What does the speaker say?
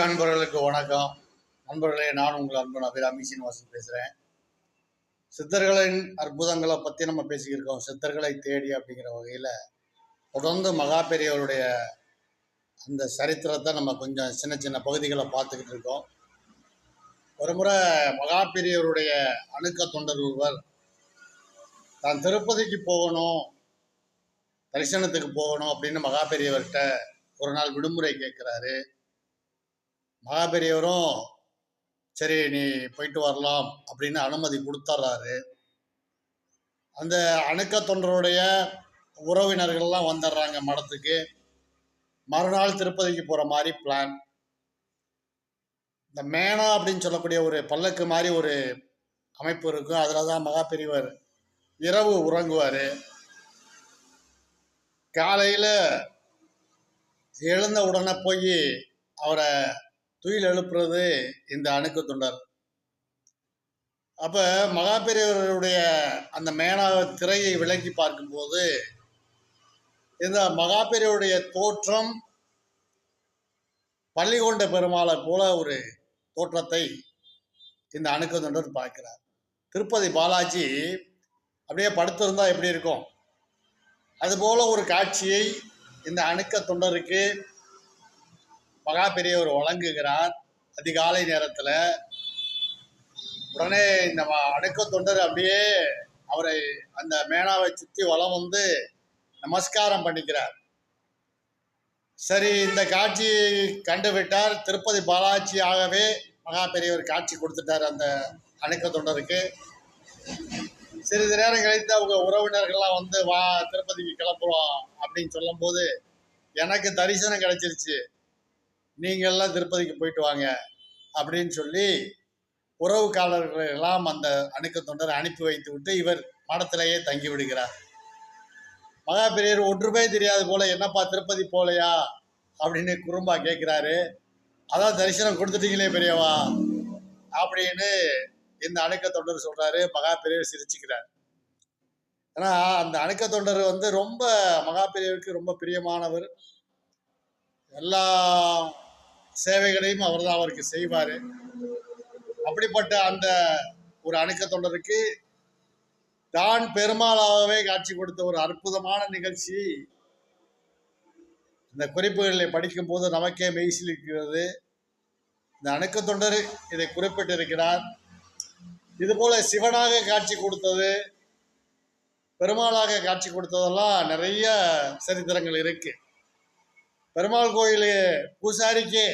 ஆன்மீக அன்பர்களுக்கு வணக்கம். நண்பர்களே, நான் உங்கள் அன்பன் அபிராமி சீனிவாசன் பேசுகிறேன். சித்தர்களின் அற்புதங்களை பற்றி நம்ம பேசிக்கிருக்கோம். சித்தர்களை தேடி அப்படிங்கிற வகையில் தொடர்ந்து மகா பெரியவருடைய அந்த சரித்திரத்தை நம்ம கொஞ்சம் சின்ன சின்ன பகுதிகளை பார்த்துக்கிட்டு இருக்கோம். ஒரு முறை மகா பெரியவருடைய அணுக்க தொண்டர் ஒருவர் தான் திருப்பதிக்கு போகணும், தரிசனத்துக்கு போகணும் அப்படின்னு மகா பெரியவர்கிட்ட ஒரு நாள் விடுமுறை கேட்குறாரு. மகா பெரியவரும் சரி நீ போயிட்டு வரலாம் அப்படின்னு அனுமதி கொடுத்துட்றாரு. அந்த அணுக்க தொண்டருடைய உறவினர்கள்லாம் வந்துடுறாங்க மடத்துக்கு. மறுநாள் திருப்பதிக்கு போகிற மாதிரி பிளான். இந்த மேனா அப்படின்னு சொல்லக்கூடிய ஒரு பல்லக்கு மாதிரி ஒரு அமைப்பு இருக்கும். அதில் தான் மகா பெரியவர் இரவு உறங்குவார். காலையில் எழுந்த உடனே போய் அவரை துயில் எழுப்புறது இந்த அணுக்க தொண்டர். அப்போ மகா பெரியவருடைய அந்த மேனா திரையை விலக்கி பார்க்கும்போது இந்த மகா பெரியவருடைய தோற்றம் பள்ளிகொண்ட பெருமாளை போல ஒரு தோற்றத்தை இந்த அணுக்க தொண்டர் பார்க்கிறார். திருப்பதி பாலாஜி அப்படியே படுத்திருந்தா எப்படி இருக்கும், அதுபோல ஒரு காட்சியை இந்த அணுக்க தொண்டருக்கு மகா பெரியவர் வழங்குகிறார். அதிகாலை நேரத்தில் உடனே இந்த அணுக்க தொண்டர் அப்படியே அவரை அந்த மேனாவை சுற்றி வலம் வந்து நமஸ்காரம் பண்ணிக்கிறார். சரி, இந்த காட்சியை கண்டுவிட்டார். திருப்பதி பாலாஜியாகவே மகா பெரியவர் காட்சி கொடுத்துட்டார் அந்த அணுக்க தொண்டருக்கு. சிறிது நேரம் கழித்து அவங்க உறவினர்கள்லாம் வந்து வா திருப்பதிக்கு கிளப்புறோம் அப்படின்னு சொல்லும்போது, எனக்கு தரிசனம் கிடைச்சிருச்சு, நீங்கள்லாம் திருப்பதிக்கு போயிட்டு வாங்க அப்படின்னு சொல்லி உறவுக்காரர்கள் எல்லாம் அந்த அணுக்க தொண்டரை அனுப்பி வைத்து விட்டு இவர் மடத்திலேயே தங்கி விடுகிறார். மகா பெரியவர் ஒன்றுமே தெரியாது போல, என்னப்பா திருப்பதி போலையா அப்படின்னு குறும்பா கேட்குறாரு. அதான் தரிசனம் கொடுத்துட்டீங்களே பெரியவா அப்படின்னு இந்த அணுக்க தொண்டர் சொல்றாரு. மகா பெரியவர் சிரிச்சுக்கிறார். ஏன்னா அந்த அணுக்க தொண்டர் வந்து ரொம்ப மகா பெரியவருக்கு ரொம்ப பிரியமானவர். எல்லா சேவைகளையும் அவர் தான் அவருக்கு செய்வார். அப்படிப்பட்ட அந்த ஒரு அணுக்க தொண்டருக்கு தான் பெருமாளாகவே காட்சி கொடுத்த ஒரு அற்புதமான நிகழ்ச்சி இந்த குறிப்புகளை படிக்கும் போது நமக்கே மெய்சிலிருக்கிறது. இந்த அணுக்க தொண்டர் இதை குறிப்பிட்டிருக்கிறார். இதுபோல சிவனாக காட்சி கொடுத்தது, பெருமாளாக காட்சி கொடுத்ததெல்லாம் நிறைய சரித்திரங்கள் இருக்கு. பெருமாள் கோயில் பூசாரிக்கே